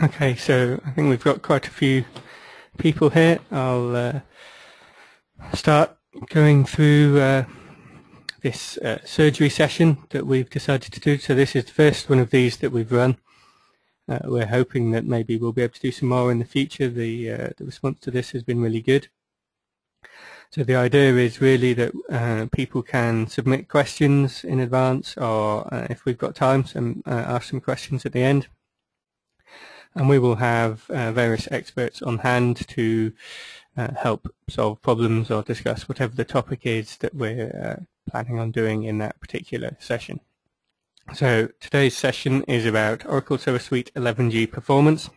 Okay, so I think we've got quite a few people here. I'll start going through this surgery session that we've decided to do. So this is the first one of these that we've run. We're hoping that maybe we'll be able to do some more in the future. The response to this has been really good. So the idea is really that people can submit questions in advance, or if we've got time, ask some questions at the end. And we will have various experts on hand to help solve problems or discuss whatever the topic is that we're planning on doing in that particular session. So today's session is about Oracle SOA Suite 11G performance.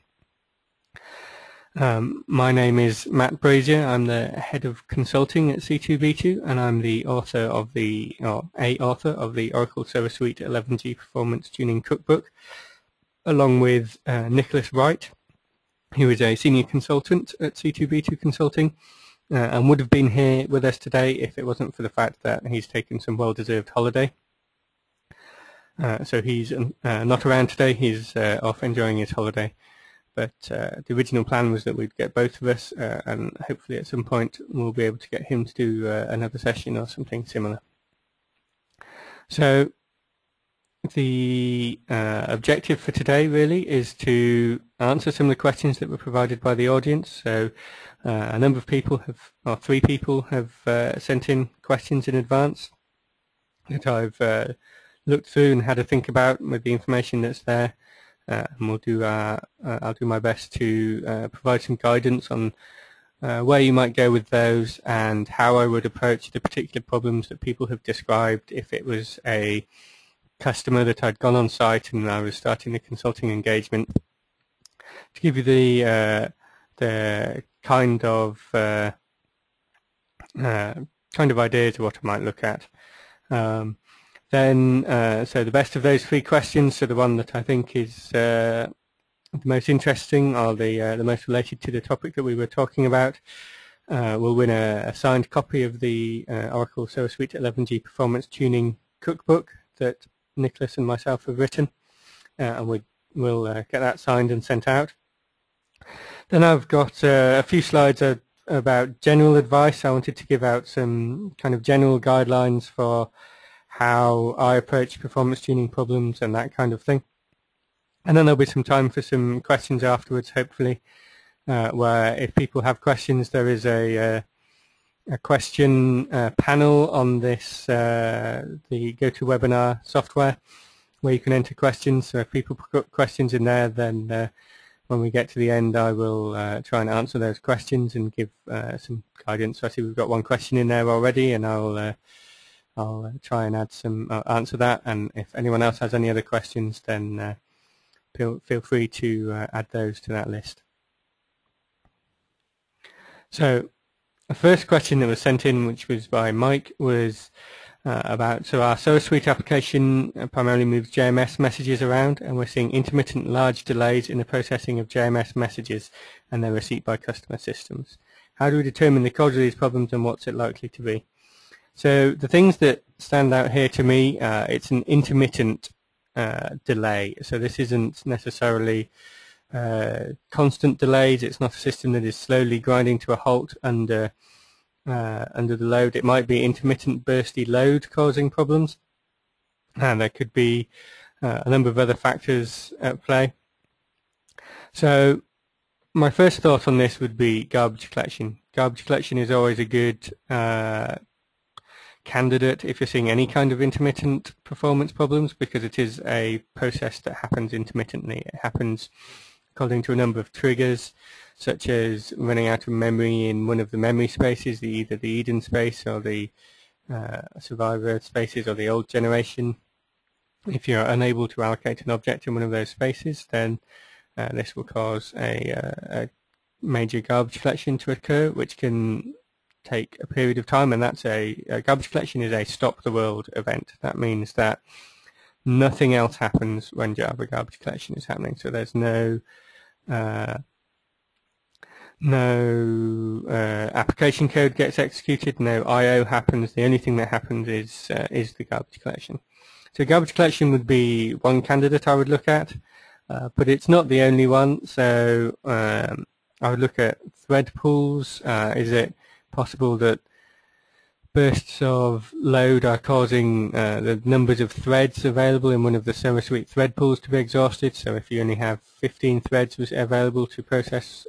My name is Matt Brasier. I'm the head of consulting at C2B2, and I'm the author of the Oracle SOA Suite 11G Performance Tuning Cookbook, along with Nicholas Wright, who is a senior consultant at C2B2 Consulting, and would have been here with us today if it wasn't for the fact that he's taken some well-deserved holiday. So he's not around today. He's off enjoying his holiday. But the original plan was that we'd get both of us, and hopefully at some point we'll be able to get him to do another session or something similar. So the objective for today really is to answer some of the questions that were provided by the audience. So a number of people have, or 3 people have sent in questions in advance that I've looked through and had a think about with the information that's there. And we'll do I'll do my best to provide some guidance on where you might go with those and how I would approach the particular problems that people have described if it was a customer that I'd gone on site and I was starting the consulting engagement, to give you the kind of ideas of what I might look at. So the best of those 3 questions, so the one that I think is the most interesting or the most related to the topic that we were talking about, will win a signed copy of the Oracle SOA Suite 11G Performance Tuning Cookbook that Nicholas and myself have written, and we'll get that signed and sent out. Then I've got a few slides about general advice. I wanted to give out some kind of general guidelines for how I approach performance tuning problems and that kind of thing. And then there'll be some time for some questions afterwards, hopefully, where if people have questions, there is a question panel on this, the GoToWebinar software, where you can enter questions. So if people put questions in there, then when we get to the end, I will try and answer those questions and give some guidance. So I see we've got one question in there already, and I'll try and add some, answer that. And if anyone else has any other questions, then feel free to add those to that list. So the first question that was sent in, which was by Mike, was about, so our SOA Suite application primarily moves JMS messages around, and we're seeing intermittent large delays in the processing of JMS messages and their receipt by customer systems. How do we determine the cause of these problems, and what's it likely to be? So the things that stand out here to me, it's an intermittent delay. So this isn't necessarily constant delays. It's not a system that is slowly grinding to a halt under the load. It might be intermittent bursty load causing problems, and there could be a number of other factors at play. So my first thought on this would be garbage collection. Garbage collection is always a good candidate if you're seeing any kind of intermittent performance problems, because it is a process that happens intermittently. It happens according to a number of triggers, such as running out of memory in one of the memory spaces, either the Eden space or the survivor spaces or the old generation. If you're unable to allocate an object in one of those spaces, then this will cause a major garbage collection to occur, which can take a period of time, and that's a garbage collection is a stop the world event. That means that nothing else happens when Java garbage collection is happening. So there's no application code gets executed, no I/O happens. The only thing that happens is the garbage collection. So garbage collection would be one candidate I would look at. but it's not the only one. So I would look at thread pools. Is it possible that bursts of load are causing the numbers of threads available in one of the SOA Suite thread pools to be exhausted? So if you only have 15 threads available to process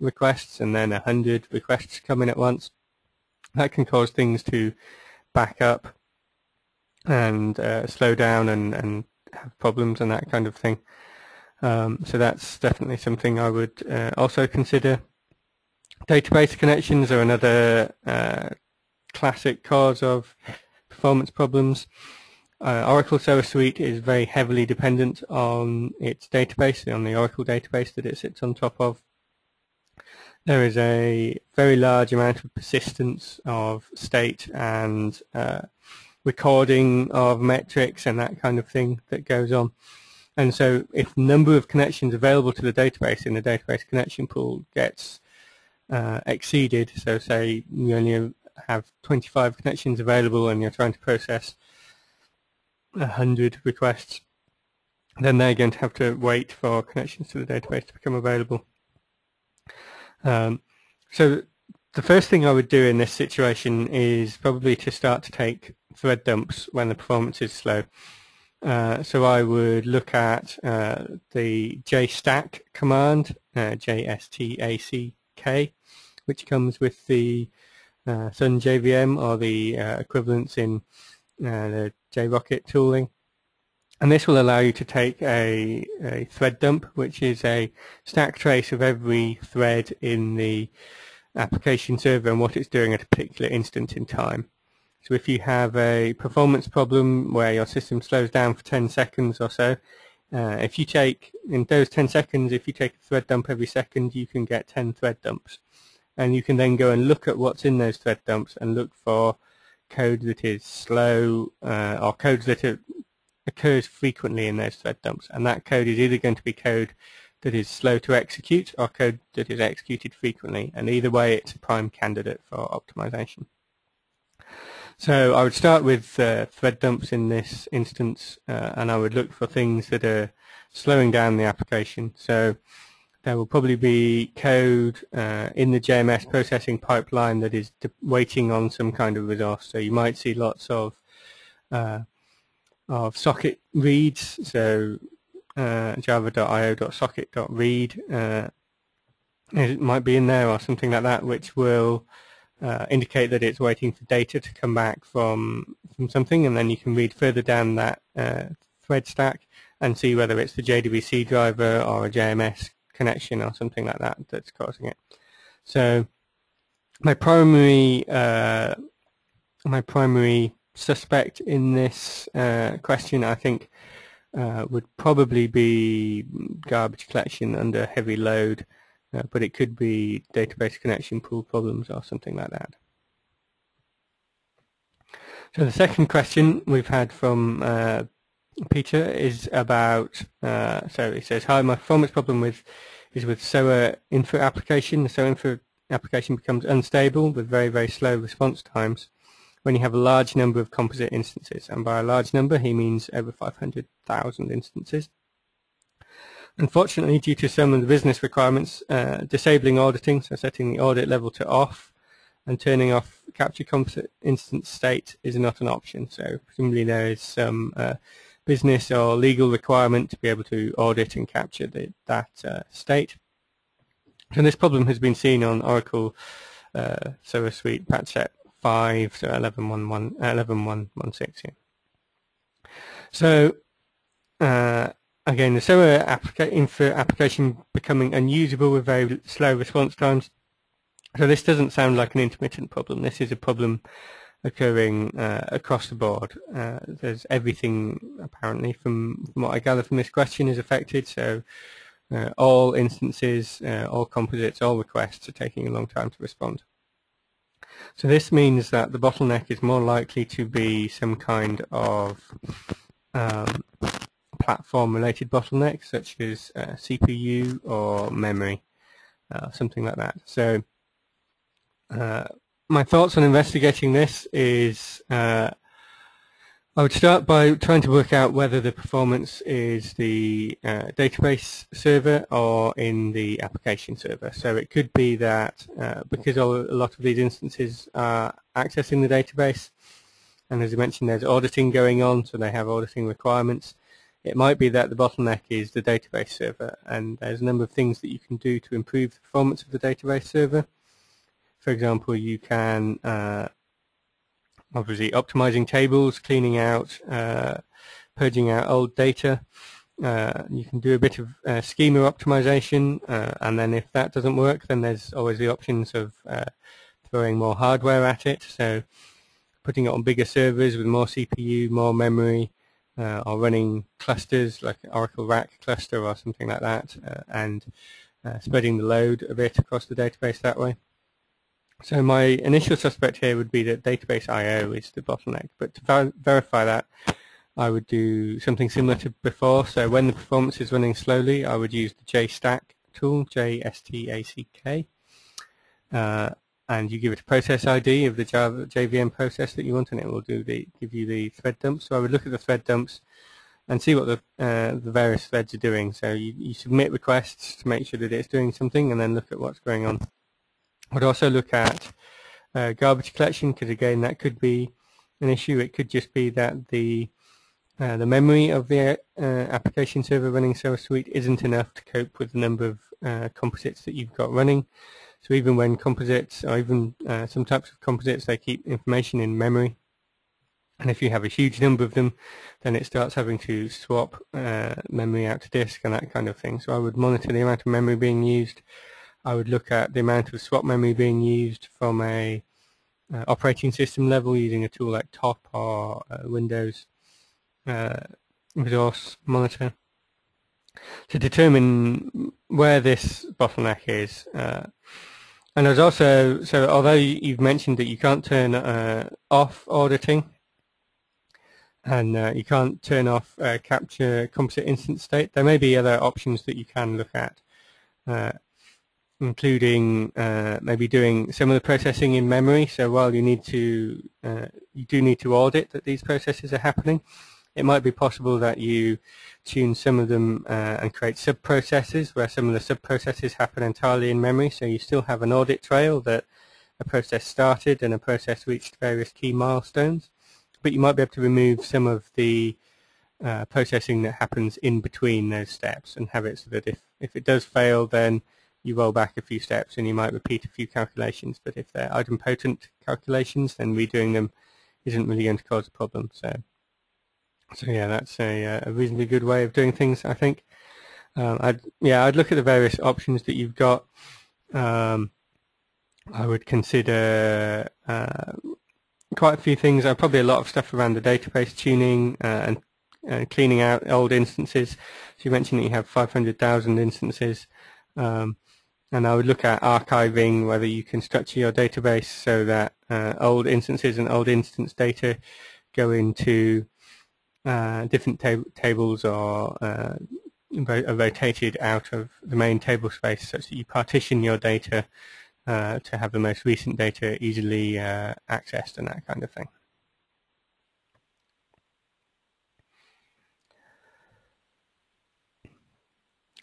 requests and then 100 requests come in at once, that can cause things to back up and slow down and have problems and that kind of thing. So that's definitely something I would also consider. Database connections are another classic cause of performance problems. Oracle SOA Suite is very heavily dependent on its database, on the Oracle database that it sits on top of. There is a very large amount of persistence of state and recording of metrics and that kind of thing that goes on. And so if the number of connections available to the database in the database connection pool gets exceeded, so say you only have 25 connections available and you're trying to process 100 requests, then they're going to have to wait for connections to the database to become available. So the first thing I would do in this situation is probably to start to take thread dumps when the performance is slow. So I would look at the JStack command, JSTACK, which comes with the Sun JVM or the equivalents in the JRocket tooling. And this will allow you to take a thread dump, which is a stack trace of every thread in the application server and what it's doing at a particular instant in time. So if you have a performance problem where your system slows down for 10 seconds or so, if you take, in those 10 seconds, if you take a thread dump every second, you can get 10 thread dumps. And you can then go and look at what's in those thread dumps and look for code that is slow or code that occurs frequently in those thread dumps. And that code is either going to be code that is slow to execute or code that is executed frequently. And either way, it's a prime candidate for optimization. So I would start with thread dumps in this instance, and I would look for things that are slowing down the application. So there will probably be code in the JMS processing pipeline that is waiting on some kind of resource. So you might see lots of socket reads, so java.io.socket.read it might be in there or something like that, which will indicate that it's waiting for data to come back from something, and then you can read further down that thread stack and see whether it's the JDBC driver or a JMS connection or something like that that's causing it. So my primary suspect in this question, I think, would probably be garbage collection under heavy load, but it could be database connection pool problems or something like that. So the second question we've had from Peter is about, so he says, hi, my performance problem is with SOA info application. The SOA info application becomes unstable with very, very slow response times when you have a large number of composite instances. And by a large number, he means over 500,000 instances. Unfortunately, due to some of the business requirements, disabling auditing, so setting the audit level to off and turning off capture composite instance state is not an option. So presumably there is some business or legal requirement to be able to audit and capture that state. So this problem has been seen on Oracle SOA Suite patch set 5, so 11.1.16 here. So again, the SOA application becoming unusable with very slow response times. So this doesn't sound like an intermittent problem. This is a problem occurring across the board. There's everything, apparently, from what I gather from this question, is affected. So all instances, all composites, all requests are taking a long time to respond. So this means that the bottleneck is more likely to be some kind of platform-related bottleneck, such as CPU or memory, something like that. So my thoughts on investigating this is I would start by trying to work out whether the performance is the database server or in the application server. So it could be that because a lot of these instances are accessing the database, and as I mentioned, there's auditing going on, so they have auditing requirements. It might be that the bottleneck is the database server, and there's a number of things that you can do to improve the performance of the database server. For example, you can obviously optimizing tables, cleaning out, purging out old data. You can do a bit of schema optimization, and then if that doesn't work, then there's always the options of throwing more hardware at it. So putting it on bigger servers with more CPU, more memory, or running clusters like Oracle Rack cluster or something like that, and spreading the load a bit across the database that way. So my initial suspect here would be that database I/O is the bottleneck, but to verify that, I would do something similar to before. So when the performance is running slowly, I would use the JStack tool, JSTACK, and you give it a process ID of the Java JVM process that you want, and it will give you the thread dumps. So I would look at the thread dumps and see what the various threads are doing. So you submit requests to make sure that it's doing something, and then look at what's going on. I'd also look at garbage collection, because again that could be an issue. It could just be that the memory of the application server running SOA Suite isn't enough to cope with the number of composites that you've got running. So even when composites, or even some types of composites, they keep information in memory, and if you have a huge number of them, then it starts having to swap memory out to disk and that kind of thing. So I would monitor the amount of memory being used. I would look at the amount of swap memory being used from a operating system level using a tool like Top or Windows Resource Monitor to determine where this bottleneck is. And there's also, so although you've mentioned that you can't turn off auditing, and you can't turn off capture composite instance state, there may be other options that you can look at, including maybe doing some of the processing in memory. So while you do need to audit that these processes are happening, it might be possible that you tune some of them and create sub-processes where some of the sub-processes happen entirely in memory. So you still have an audit trail that a process started and a process reached various key milestones, but you might be able to remove some of the processing that happens in between those steps and have it so that if it does fail, then you roll back a few steps and you might repeat a few calculations. But if they're idempotent calculations, then redoing them isn't really going to cause a problem. So yeah, that's a reasonably good way of doing things, I think. I'd look at the various options that you've got. I would consider quite a few things. Probably a lot of stuff around the database tuning and cleaning out old instances. So you mentioned that you have 500,000 instances. And I would look at archiving, whether you can structure your database so that old instances and old instance data go into different tables or are rotated out of the main table space, such that you partition your data to have the most recent data easily accessed and that kind of thing.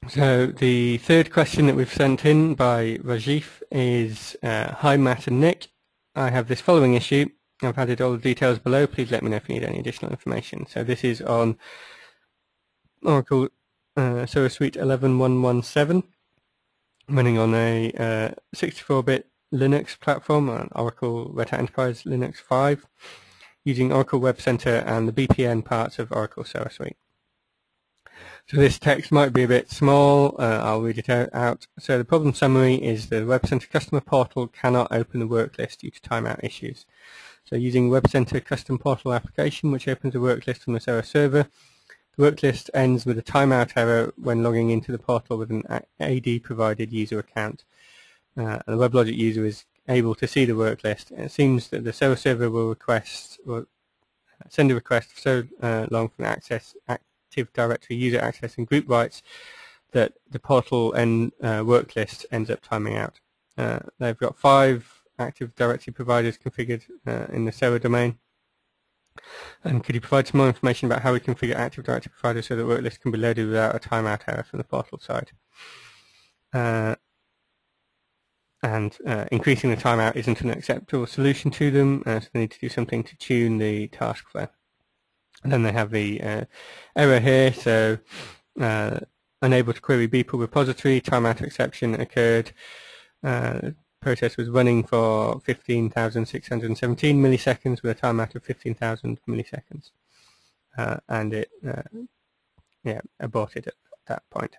So the third question that we've sent in by Rajiv is, hi Matt and Nick, I have this following issue. I've added all the details below. Please let me know if you need any additional information. So this is on Oracle SOA Suite 11.117, running on a 64-bit Linux platform on Oracle Red Hat Enterprise Linux 5, using Oracle Web Center and the BPN parts of Oracle SOA Suite. So this text might be a bit small. I'll read it out. So the problem summary is the Web Center customer portal cannot open the work list due to timeout issues. So using Web Center custom portal application, which opens a work list from the SOA server, the work list ends with a timeout error when logging into the portal with an AD provided user account. And the WebLogic user is able to see the work list. And it seems that the SOA server will send a request for so long for an Active Directory user access and group rights that the portal and work list ends up timing out. They've got 5 Active Directory providers configured in the SOA domain, And could you provide some more information about how we configure Active Directory provider so that work list can be loaded without a timeout error from the portal side? Increasing the timeout isn't an acceptable solution to them, so they need to do something to tune the task flow. And then they have the error here, so unable to query Beeple repository, timeout exception occurred. Process was running for 15,617 milliseconds with a timeout of 15,000 milliseconds, and it aborted at that point.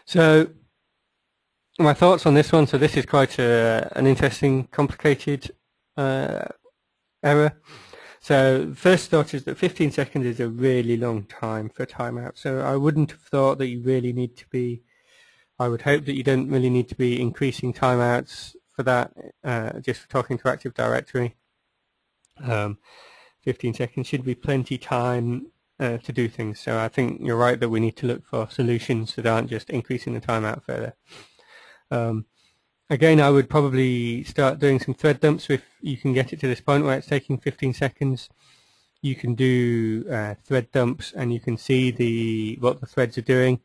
So my thoughts on this one. So this is quite an interesting, complicated error. So first thought is that 15 seconds is a really long time for a timeout. So I wouldn't have thought that you really need to be, I would hope that you don't really need to be increasing timeouts for that, just for talking to Active Directory. 15 seconds should be plenty time to do things. So I think you're right that we need to look for solutions that aren't just increasing the timeout further. Again, I would probably start doing some thread dumps. If you can get it to this point where it's taking 15 seconds, you can do thread dumps, and you can see what the threads are doing,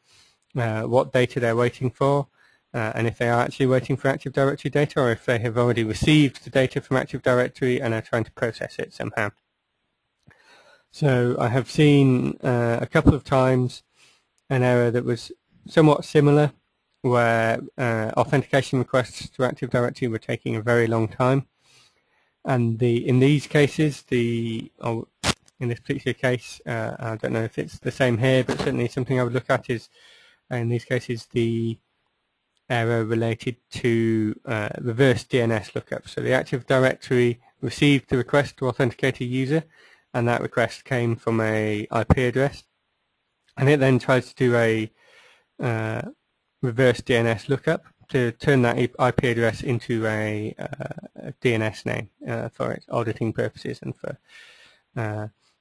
what data they're waiting for, and if they are actually waiting for Active Directory data, or if they have already received the data from Active Directory and are trying to process it somehow. So I have seen a couple of times an error that was somewhat similar, where authentication requests to Active Directory were taking a very long time, and in these cases, in this particular case, I don't know if it's the same here, but certainly something I would look at is, in these cases, the error related to reverse DNS lookup. So the Active Directory received the request to authenticate a user, and that request came from a IP address, and it then tries to do a reverse DNS lookup to turn that IP address into a DNS name for its auditing purposes and for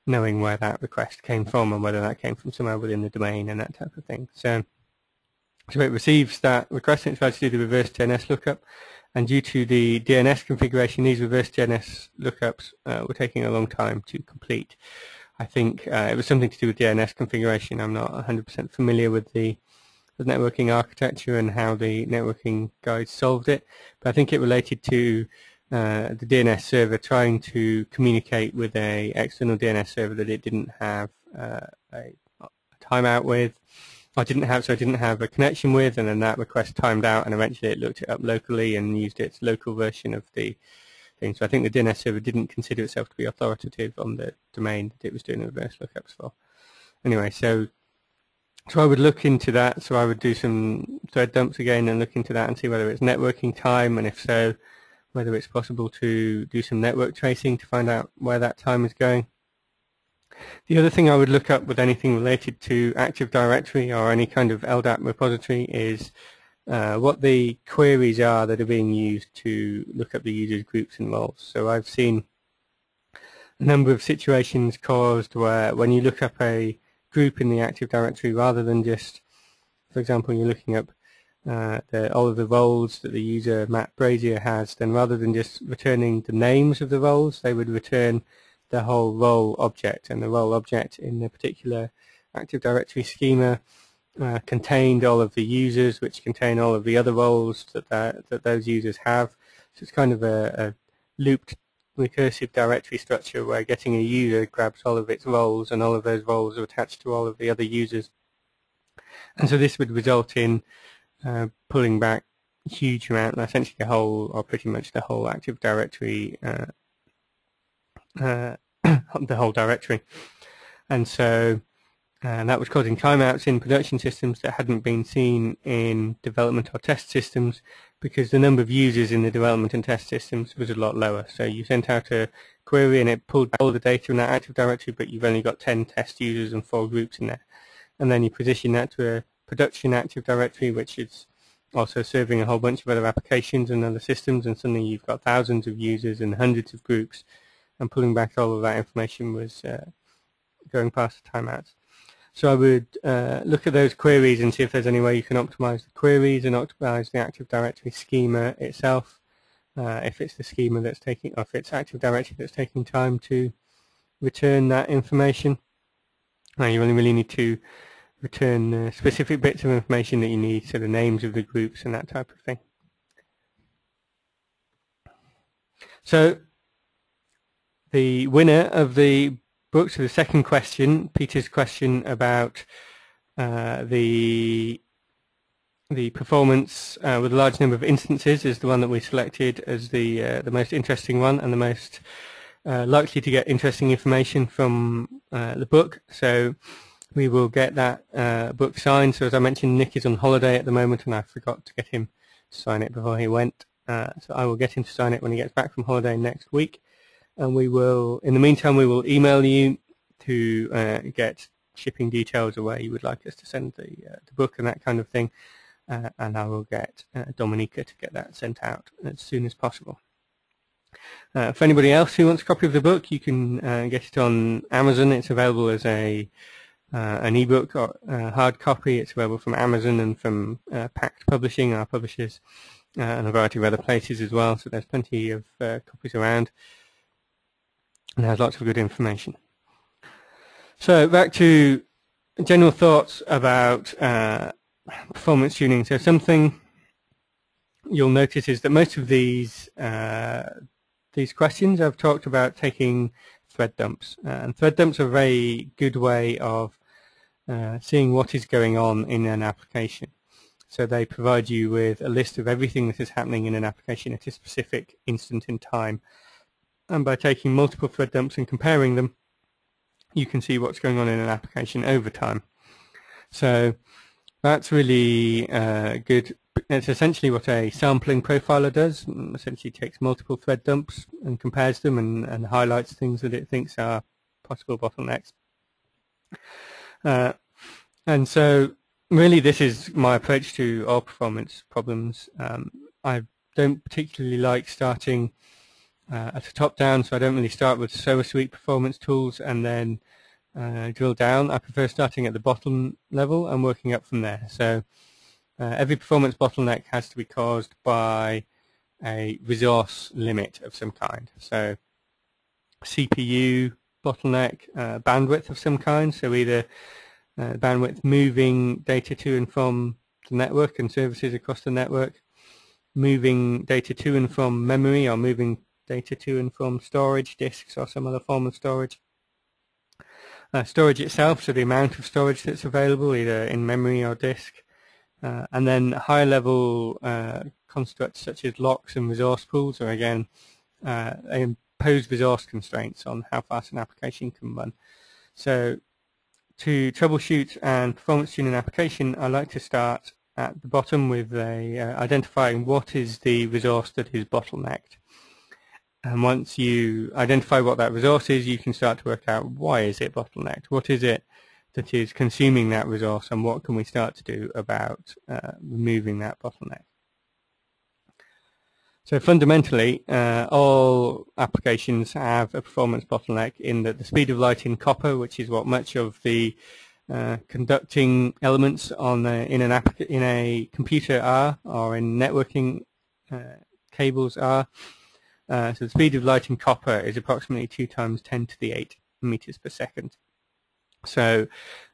knowing where that request came from and whether that came from somewhere within the domain and that type of thing. So it receives that request and it tries to do the reverse DNS lookup, and due to the DNS configuration, these reverse DNS lookups were taking a long time to complete. I think it was something to do with DNS configuration. I'm not 100% familiar with the networking architecture and how the networking guys solved it, but I think it related to the DNS server trying to communicate with a external DNS server that it didn't have a timeout with, or didn't have a connection with, and then that request timed out, and eventually it looked it up locally and used its local version of the thing. So I think the DNS server didn't consider itself to be authoritative on the domain that it was doing the reverse lookups for. Anyway, so I would look into that. So I would do some thread dumps again and look into that and see whether it's networking time, and if so, whether it's possible to do some network tracing to find out where that time is going. The other thing I would look up with anything related to Active Directory or any kind of LDAP repository is what the queries are that are being used to look up the users, groups and roles. So I've seen a number of situations caused where when you look up a group in the Active Directory, rather than just, for example, you're looking up all of the roles that the user Matt Brasier has, then rather than just returning the names of the roles, they would return the whole role object, and the role object in the particular Active Directory schema contained all of the users, which contain all of the other roles that those users have. So it's kind of a looped recursive directory structure where getting a user grabs all of its roles, and all of those roles are attached to all of the other users. And so this would result in pulling back a huge amount, essentially the whole, or pretty much the whole Active Directory, the whole directory. And so that was causing timeouts in production systems that hadn't been seen in development or test systems, because the number of users in the development and test systems was a lot lower. So you sent out a query and it pulled all the data in that Active Directory, but you've only got 10 test users and 4 groups in there. And then you position that to a production Active Directory, which is also serving a whole bunch of other applications and other systems, and suddenly you've got thousands of users and hundreds of groups, and pulling back all of that information was going past the timeouts. So I would look at those queries and see if there's any way you can optimize the queries and optimize the Active Directory schema itself, if it's the schema that's taking, or if it's Active Directory that's taking time to return that information. You only really need to return specific bits of information that you need, so the names of the groups and that type of thing. So the winner of the book, so the second question, Peter's question about the performance with a large number of instances, is the one that we selected as the most interesting one and the most likely to get interesting information from the book. So we will get that book signed. So as I mentioned, Nick is on holiday at the moment, and I forgot to get him to sign it before he went. So I will get him to sign it when he gets back from holiday next week. And we will, in the meantime, we will email you to get shipping details or where you would like us to send the book and that kind of thing. And I will get Dominica to get that sent out as soon as possible. For anybody else who wants a copy of the book, you can get it on Amazon. It's available as an ebook or hard copy. It's available from Amazon and from Pact Publishing, our publishers, and a variety of other places as well. So there's plenty of copies around, and has lots of good information. So back to general thoughts about performance tuning. So something you'll notice is that most of these questions I've talked about taking thread dumps, and thread dumps are a very good way of seeing what is going on in an application. So they provide you with a list of everything that is happening in an application at a specific instant in time, and by taking multiple thread dumps and comparing them, you can see what's going on in an application over time. So that's really good. It's essentially what a sampling profiler does. Essentially takes multiple thread dumps and compares them and highlights things that it thinks are possible bottlenecks. And so really this is my approach to all performance problems. I don't particularly like starting at the top down, so I don't really start with SOA Suite performance tools and then drill down. I prefer starting at the bottom level and working up from there. So every performance bottleneck has to be caused by a resource limit of some kind. So CPU bottleneck, bandwidth of some kind, so either bandwidth moving data to and from the network and services across the network, moving data to and from memory, or moving data to and from storage, disks or some other form of storage. Storage itself, so the amount of storage that's available either in memory or disk, and then higher level constructs such as locks and resource pools, or again they impose resource constraints on how fast an application can run. So to troubleshoot and performance tune an application, I like to start at the bottom with identifying what is the resource that is bottlenecked. And once you identify what that resource is, you can start to work out why is it bottlenecked, what is it that is consuming that resource, and what can we start to do about removing that bottleneck. So fundamentally, all applications have a performance bottleneck in that the speed of light in copper, which is what much of the conducting elements on in a computer are, or in networking cables are. So the speed of light in copper is approximately 2 times 10 to the 8 meters per second. So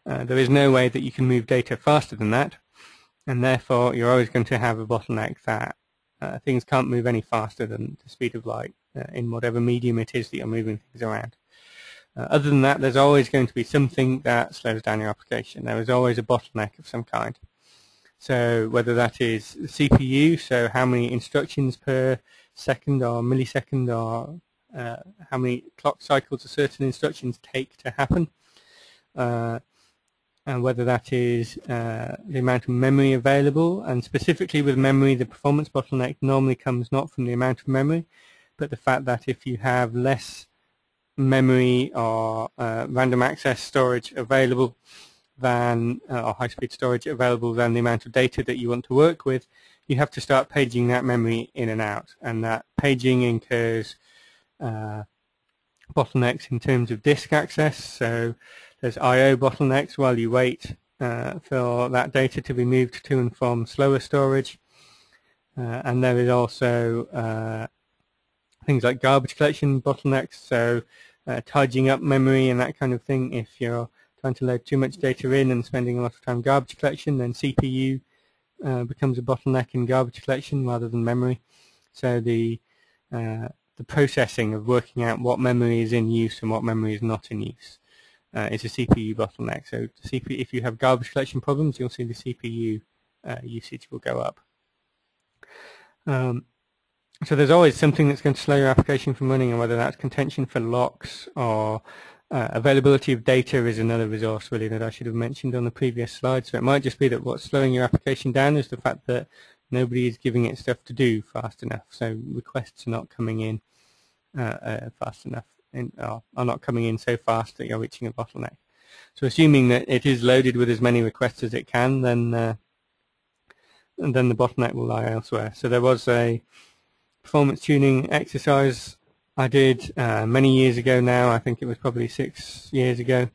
there is no way that you can move data faster than that, and therefore you're always going to have a bottleneck that things can't move any faster than the speed of light in whatever medium it is that you're moving things around. Other than that, there's always going to be something that slows down your application. There is always a bottleneck of some kind. So whether that is CPU, so how many instructions per second or millisecond, or how many clock cycles a certain instructions take to happen, and whether that is the amount of memory available. And specifically with memory, the performance bottleneck normally comes not from the amount of memory, but the fact that if you have less memory or random access storage available than, or high-speed storage available than the amount of data that you want to work with, you have to start paging that memory in and out, and that paging incurs bottlenecks in terms of disk access. So there's I/O bottlenecks while you wait for that data to be moved to and from slower storage. And there is also things like garbage collection bottlenecks, so tidying up memory and that kind of thing. If you're trying to load too much data in and spending a lot of time garbage collection, then CPU becomes a bottleneck in garbage collection rather than memory. So the processing of working out what memory is in use and what memory is not in use is a CPU bottleneck. So the CPU, if you have garbage collection problems, you'll see the CPU usage will go up. So there's always something that's going to slow your application from running, and whether that's contention for locks or availability of data is another resource really that I should have mentioned on the previous slide. So it might just be that what's slowing your application down is the fact that nobody is giving it stuff to do fast enough. So requests are not coming in fast enough, or are not coming in so fast that you're reaching a bottleneck. So assuming that it is loaded with as many requests as it can, then the bottleneck will lie elsewhere. So there was a performance tuning exercise I did many years ago now. I think it was probably 6 years ago,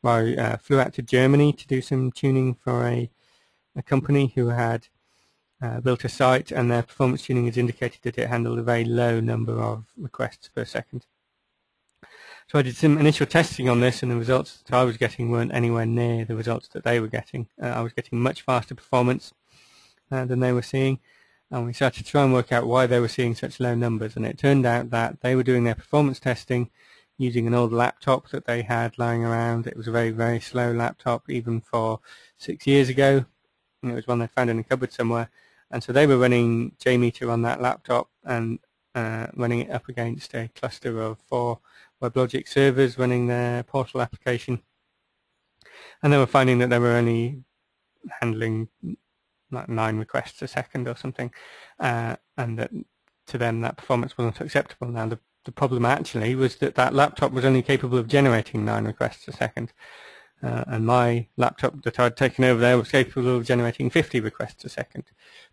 where I flew out to Germany to do some tuning for a company who had built a site, and their performance tuning has indicated that it handled a very low number of requests per second. So I did some initial testing on this, and the results that I was getting weren't anywhere near the results that they were getting. I was getting much faster performance than they were seeing, and we started to try and work out why they were seeing such low numbers. And it turned out that they were doing their performance testing using an old laptop that they had lying around. It was a very, very slow laptop, even for 6 years ago. And it was one they found in a cupboard somewhere. And so they were running JMeter on that laptop and running it up against a cluster of 4 WebLogic servers running their portal application. And they were finding that they were only handling like 9 requests a second or something, and that to them that performance wasn't acceptable. Now the problem actually was that that laptop was only capable of generating 9 requests a second. And my laptop that I'd taken over there was capable of generating 50 requests a second.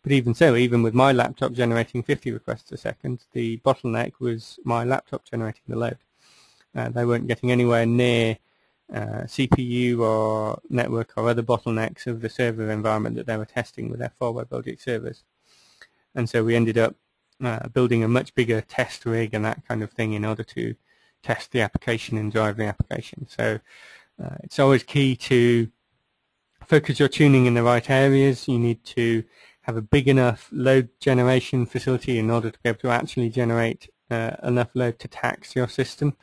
But even so, even with my laptop generating 50 requests a second, the bottleneck was my laptop generating the load. They weren't getting anywhere near CPU or network or other bottlenecks of the server environment that they were testing with their 4 WebLogic servers. And so we ended up building a much bigger test rig and that kind of thing in order to test the application and drive the application. So it's always key to focus your tuning in the right areas. You need to have a big enough load generation facility in order to be able to actually generate enough load to tax your system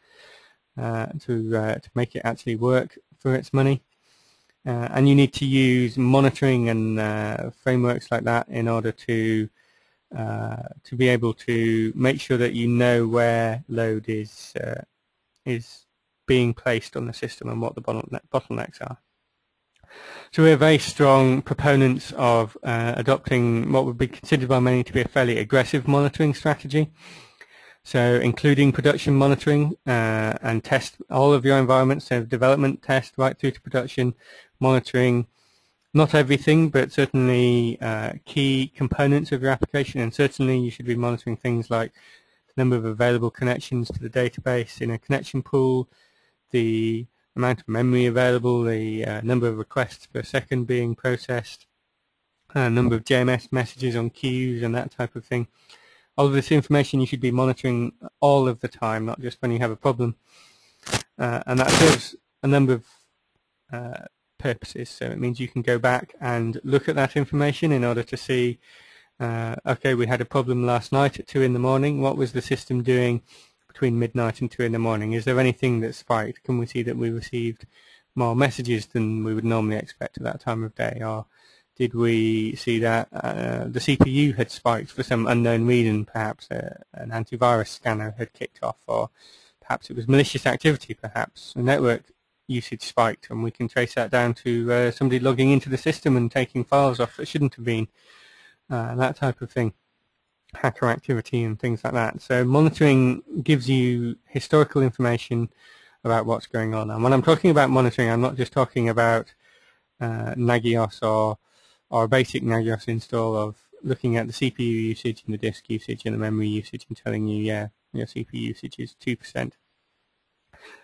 to make it actually work for its money. And you need to use monitoring and frameworks like that in order to be able to make sure that you know where load is being placed on the system and what the bottlenecks are. So we're very strong proponents of adopting what would be considered by many to be a fairly aggressive monitoring strategy. So including production monitoring and test all of your environments, so development test right through to production, monitoring not everything, but certainly key components of your application, and certainly you should be monitoring things like the number of available connections to the database in a connection pool, the amount of memory available, the number of requests per second being processed, number of JMS messages on queues and that type of thing. All of this information you should be monitoring all of the time, not just when you have a problem. And that serves a number of purposes. So it means you can go back and look at that information in order to see, okay, we had a problem last night at 2 in the morning. What was the system doing between midnight and 2 in the morning? Is there anything that spiked? Can we see that we received more messages than we would normally expect at that time of day? Or did we see that the CPU had spiked for some unknown reason? Perhaps an antivirus scanner had kicked off, or perhaps it was malicious activity, perhaps a network usage spiked, and we can trace that down to somebody logging into the system and taking files off that shouldn't have been, that type of thing, hacker activity and things like that. So monitoring gives you historical information about what's going on. And when I'm talking about monitoring, I'm not just talking about Nagios or a basic Nagios install of looking at the CPU usage and the disk usage and the memory usage and telling you, yeah, your CPU usage is 2%.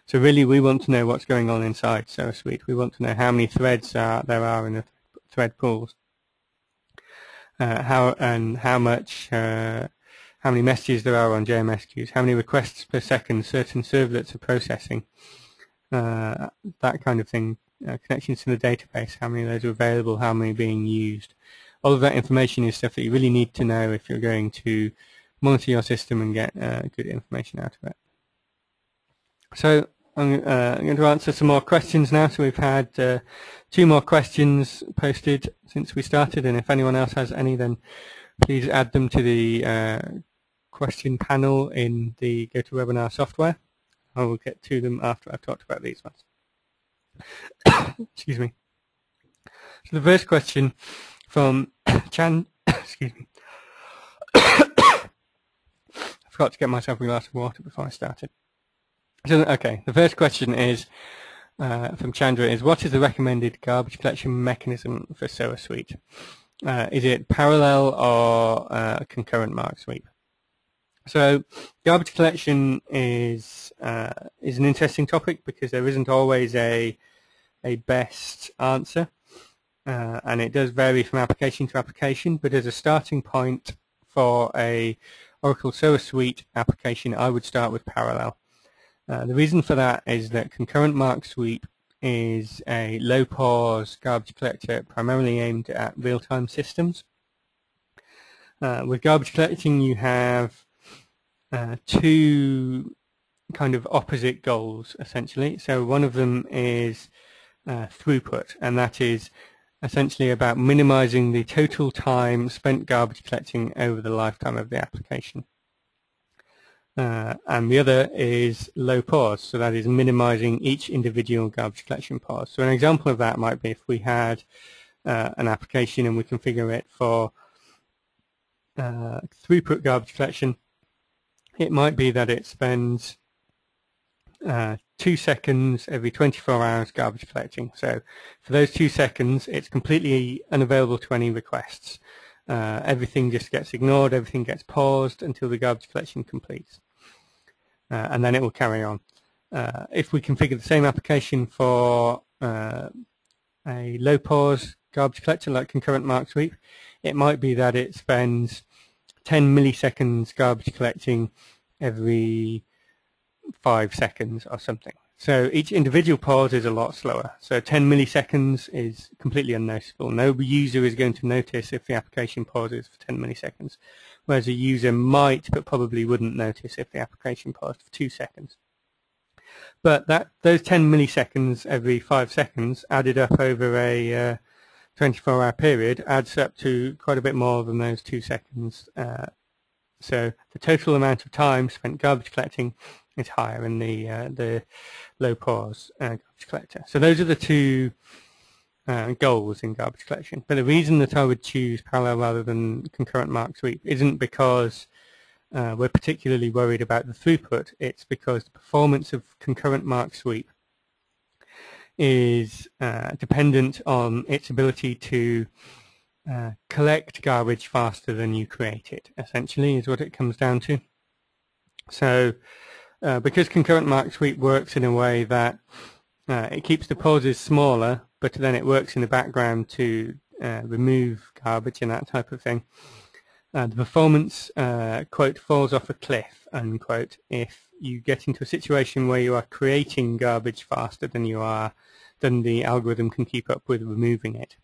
So really we want to know what's going on inside SOA Suite. We want to know how many threads there are in the thread pools. how many messages there are on JMS queues, how many requests per second certain servlets are processing, that kind of thing, connections to the database, how many of those are available, how many are being used. All of that information is stuff that you really need to know if you're going to monitor your system and get good information out of it. So I'm going to answer some more questions now. So we've had 2 more questions posted since we started, and if anyone else has any, then please add them to the question panel in the GoToWebinar software. I will get to them after I've talked about these ones. Excuse me. So the first question from Chan, excuse me. I forgot to get myself a glass of water before I started. So, okay, the first question is from Chandra is, what is the recommended garbage collection mechanism for SOA Suite? Is it parallel or concurrent mark sweep? So garbage collection is an interesting topic because there isn't always a best answer, and it does vary from application to application, but as a starting point for a Oracle SOA Suite application, I would start with parallel. The reason for that is that concurrent mark sweep is a low-pause garbage collector primarily aimed at real-time systems. With garbage collecting, you have 2 kind of opposite goals, essentially. So one of them is throughput, and that is essentially about minimizing the total time spent garbage collecting over the lifetime of the application. And the other is low pause, so that is minimizing each individual garbage collection pause. So an example of that might be if we had an application and we configure it for throughput garbage collection. It might be that it spends 2 seconds every 24 hours garbage collecting. So for those 2 seconds, it's completely unavailable to any requests. Everything just gets ignored, everything gets paused until the garbage collection completes. And then it will carry on. If we configure the same application for a low pause garbage collector like concurrent mark sweep, it might be that it spends 10 milliseconds garbage collecting every 5 seconds or something. So each individual pause is a lot slower. So 10 milliseconds is completely unnoticeable. No user is going to notice if the application pauses for 10 milliseconds, whereas a user might but probably wouldn't notice if the application paused for 2 seconds. But those 10 milliseconds every 5 seconds added up over a 24-hour period adds up to quite a bit more than those 2 seconds. So the total amount of time spent garbage collecting is higher in the low pause garbage collector. So those are the 2 goals in garbage collection. But the reason that I would choose parallel rather than concurrent mark sweep isn't because we're particularly worried about the throughput. It's because the performance of concurrent mark sweep is dependent on its ability to collect garbage faster than you create it, essentially, is what it comes down to. So because concurrent mark sweep works in a way that it keeps the pauses smaller, but then it works in the background to remove garbage and that type of thing, the performance, quote, falls off a cliff, unquote, if you get into a situation where you are creating garbage faster than the algorithm can keep up with removing it.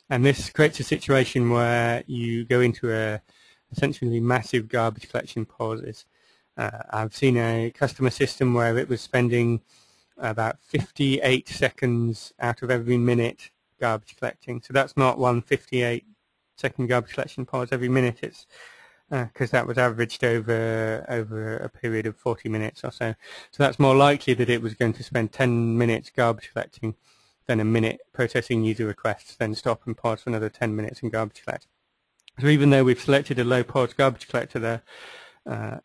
And this creates a situation where you go into essentially massive garbage collection pauses. I've seen a customer system where it was spending about 58 seconds out of every minute garbage collecting. So that's not one 58-second garbage collection pause every minute. It's because that was averaged over a period of 40 minutes or so. So that's more likely that it was going to spend 10 minutes garbage collecting than a minute processing user requests, then stop and pause for another 10 minutes and garbage collect. So even though we've selected a low pause garbage collector there,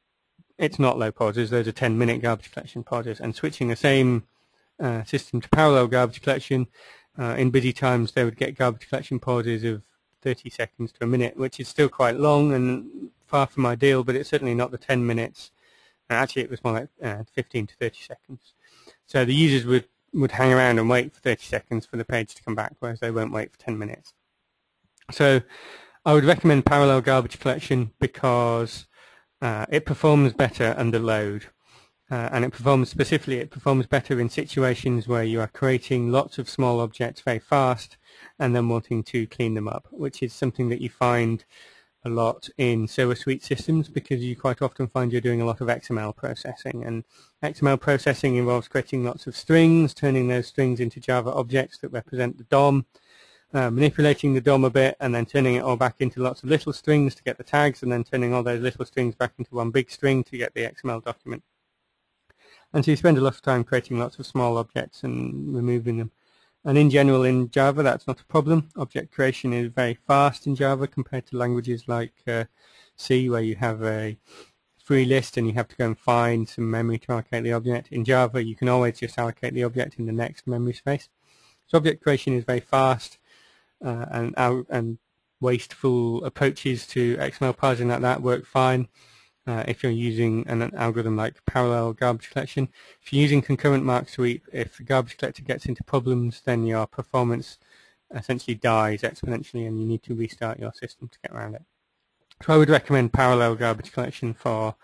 it's not low pauses, those are 10-minute garbage collection pauses. And switching the same system to parallel garbage collection, in busy times they would get garbage collection pauses of 30 seconds to a minute, which is still quite long and far from ideal, but it's certainly not the 10 minutes. Actually, it was more like 15 to 30 seconds. So the users would hang around and wait for 30 seconds for the page to come back, whereas they won't wait for 10 minutes. So I would recommend parallel garbage collection because it performs better under load. And it performs better in situations where you are creating lots of small objects very fast and then wanting to clean them up, which is something that you find a lot in SOA Suite systems, because you quite often find you're doing a lot of XML processing, and XML processing involves creating lots of strings, turning those strings into Java objects that represent the DOM, manipulating the DOM a bit, and then turning it all back into lots of little strings to get the tags, and then turning all those little strings back into one big string to get the XML document. And so you spend a lot of time creating lots of small objects and removing them. And in general, in Java, that's not a problem. Object creation is very fast in Java compared to languages like C, where you have a free list and you have to go and find some memory to allocate the object. In Java, you can always just allocate the object in the next memory space. So object creation is very fast, and wasteful approaches to XML parsing like that work fine. If you're using an algorithm like parallel garbage collection. If you're using concurrent mark sweep, if the garbage collector gets into problems, then your performance essentially dies exponentially and you need to restart your system to get around it. So I would recommend parallel garbage collection for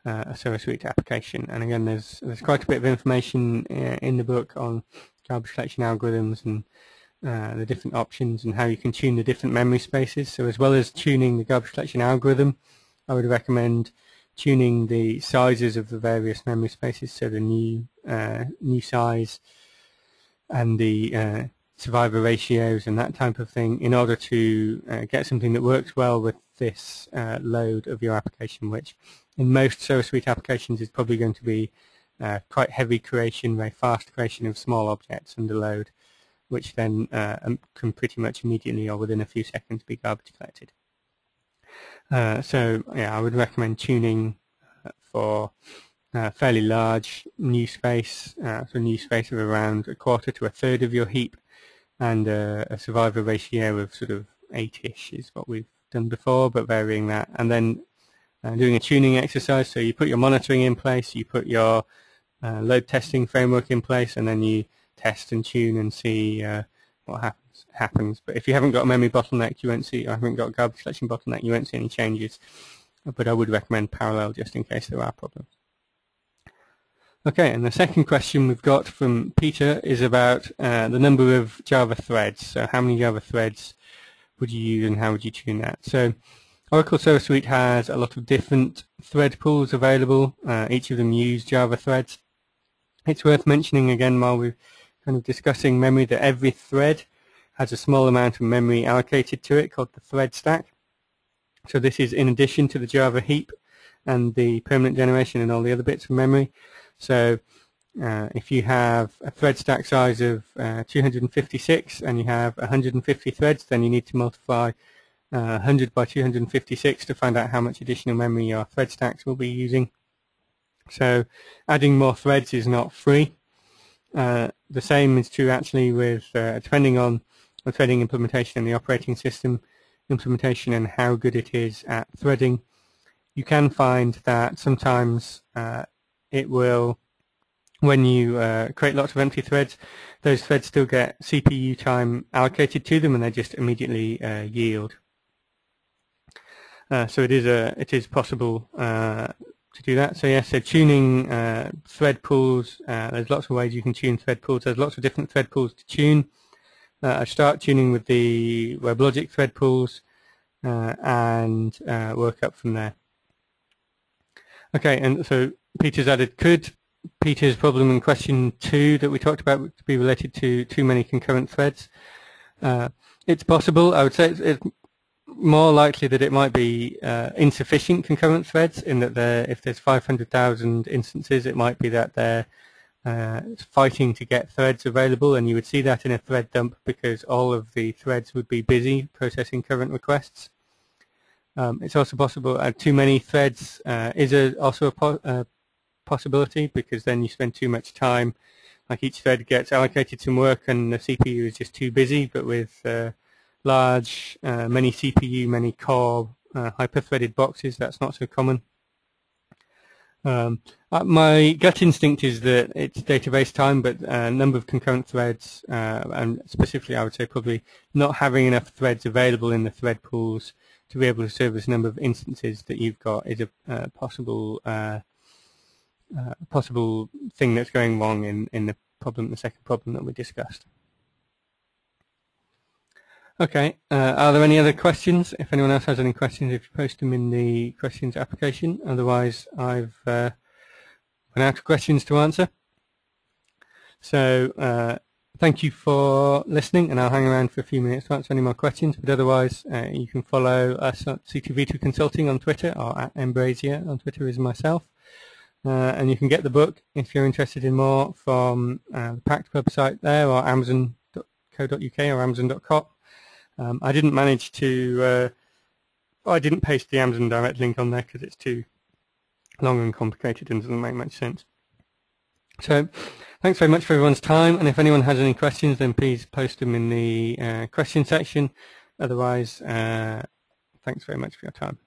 a SOA Suite application. And again, there's quite a bit of information in the book on garbage collection algorithms and the different options and how you can tune the different memory spaces. So as well as tuning the garbage collection algorithm, I would recommend tuning the sizes of the various memory spaces, so the new size and the survivor ratios and that type of thing, in order to get something that works well with this load of your application, which in most SOA Suite applications is probably going to be quite heavy creation, very fast creation of small objects under load, which then can pretty much immediately or within a few seconds be garbage collected. So yeah, I would recommend tuning for fairly large new space, so a new space of around 1/4 to 1/3 of your heap, and a survivor ratio of sort of 8-ish is what we've done before, but varying that. And then doing a tuning exercise, so you put your monitoring in place, you put your load testing framework in place, and then you test and tune and see what happens. But if you haven't got a memory bottleneck, you won't see, or haven't got a garbage collection bottleneck, you won't see any changes. But I would recommend parallel just in case there are problems. Okay, and the second question we've got from Peter is about the number of Java threads. So how many Java threads would you use and how would you tune that? So Oracle SOA Suite has a lot of different thread pools available. Each of them use Java threads. It's worth mentioning again while we're kind of discussing memory that every thread has a small amount of memory allocated to it called the thread stack. So this is in addition to the Java heap and the permanent generation and all the other bits of memory. So if you have a thread stack size of 256 and you have 150 threads, then you need to multiply 100 by 256 to find out how much additional memory your thread stacks will be using. So adding more threads is not free. The same is true actually with depending on the threading implementation and the operating system implementation and how good it is at threading. You can find that sometimes it will, when you create lots of empty threads, those threads still get CPU time allocated to them and they just immediately yield. So it is possible to do that. So yes, so tuning thread pools, there's lots of ways you can tune thread pools. There's lots of different thread pools to tune. I start tuning with the WebLogic thread pools and work up from there. Okay, and so Peter's added, could Peter's problem in question 2 that we talked about be related to too many concurrent threads? It's possible. I would say it's more likely that it might be insufficient concurrent threads, in that if there's 500,000 instances, it might be that they're fighting to get threads available, and you would see that in a thread dump because all of the threads would be busy processing current requests. It's also possible too many threads is also a possibility, because then you spend too much time, like each thread gets allocated some work and the CPU is just too busy. But with large, many CPU, many core, hyper-threaded boxes, that's not so common. My gut instinct is that it's database time, but a number of concurrent threads, and specifically I would say probably not having enough threads available in the thread pools to be able to service a number of instances that you've got is a possible thing that's going wrong in the second problem that we discussed. Okay, are there any other questions? If anyone else has any questions, if you post them in the questions application. Otherwise, I've run out of questions to answer. So thank you for listening, and I'll hang around for a few minutes to answer any more questions. But otherwise, you can follow us at CTV2 Consulting on Twitter, or at Brasier on Twitter is myself. And you can get the book if you're interested in more from the Pact website there, or amazon.co.uk or amazon.com. I didn't manage to, I didn't paste the Amazon direct link on there because it's too long and complicated and doesn't make much sense. So thanks very much for everyone's time, and if anyone has any questions, then please post them in the question section. Otherwise, thanks very much for your time.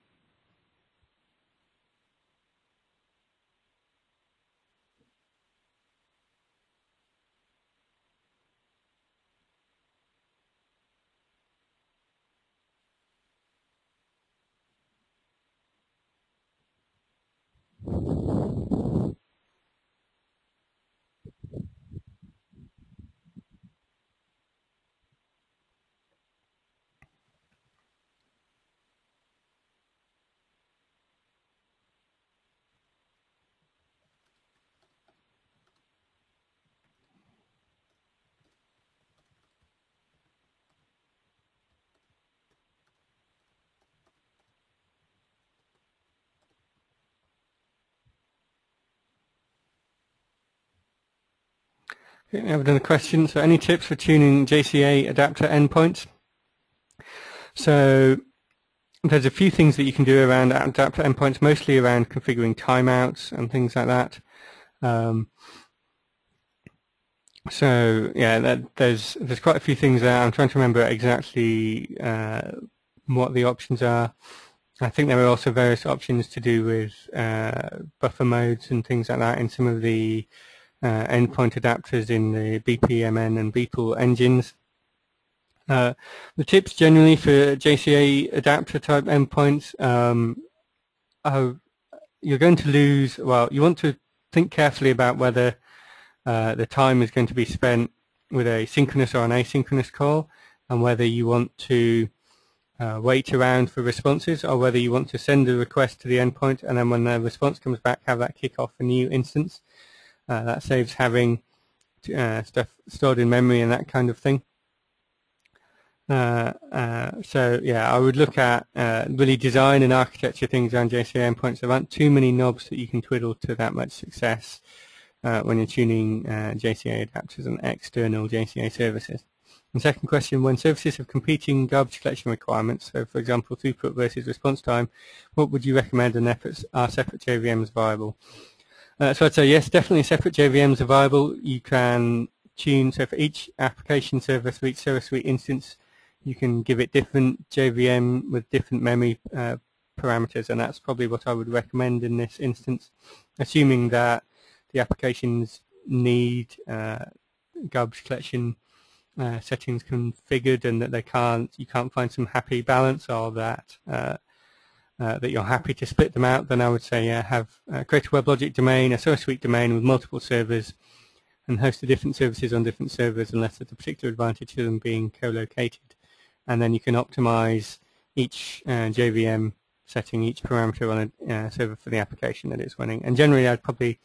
Okay, we have another question. So any tips for tuning JCA adapter endpoints? So there's a few things that you can do around adapter endpoints, mostly around configuring timeouts and things like that. So yeah, there's quite a few things there. I'm trying to remember exactly what the options are. I think there are also various options to do with buffer modes and things like that in some of the endpoint adapters in the BPMN and BPOol engines. The tips generally for JCA adapter type endpoints you're going to lose, well, you want to think carefully about whether the time is going to be spent with a synchronous or an asynchronous call, and whether you want to wait around for responses, or whether you want to send a request to the endpoint and then when the response comes back have that kick off a new instance. That saves having stuff stored in memory and that kind of thing. So yeah, I would look at really design and architecture things around JCA endpoints. There aren't too many knobs that you can twiddle to that much success when you're tuning JCA adapters and external JCA services. And second question, when services have competing garbage collection requirements, so for example throughput versus response time, what would you recommend, and are separate JVMs viable? So I'd say yes, definitely separate JVMs are viable. You can tune, so for each application server, for each server suite instance, you can give it different JVM with different memory parameters, and that's probably what I would recommend in this instance, assuming that the applications need garbage collection settings configured, and that you can't find some happy balance, or that that you're happy to split them out. Then I would say create a WebLogic domain, a SOA Suite domain with multiple servers, and host the different services on different servers unless there's a particular advantage to them being co-located. And then you can optimize each JVM setting, each parameter on a server for the application that it's running. And generally I'd probably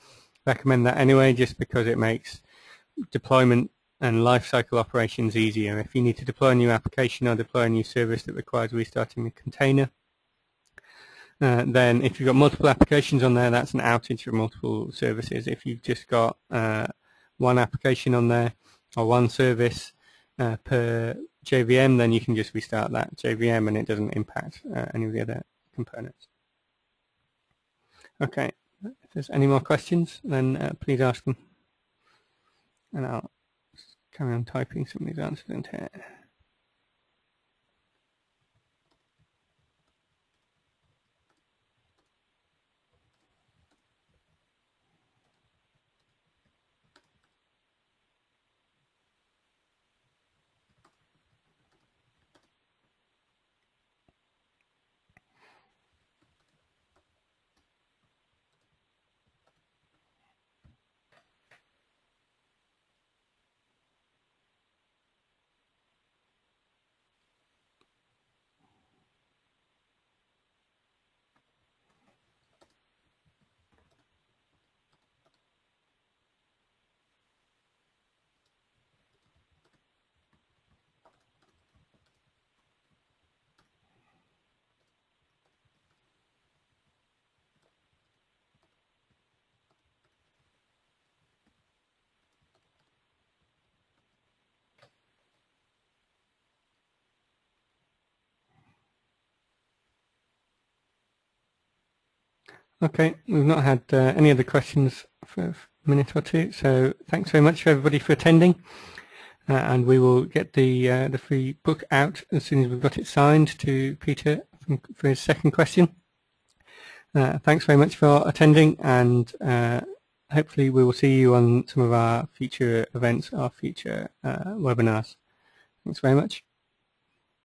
recommend that anyway, just because it makes deployment and lifecycle operations easier. If you need to deploy a new application or deploy a new service that requires restarting the container, then if you've got multiple applications on there, that's an outage for multiple services. If you've just got one application on there or one service per JVM, then you can just restart that JVM and it doesn't impact any of the other components. Okay, if there's any more questions, then please ask them, and I'll carry on typing some of these answers into here. Okay, we've not had any other questions for a minute or two, so thanks very much for everybody for attending, and we will get the free book out as soon as we've got it signed to Peter for his second question. Thanks very much for attending, and hopefully we will see you on some of our future events, our future webinars. Thanks very much.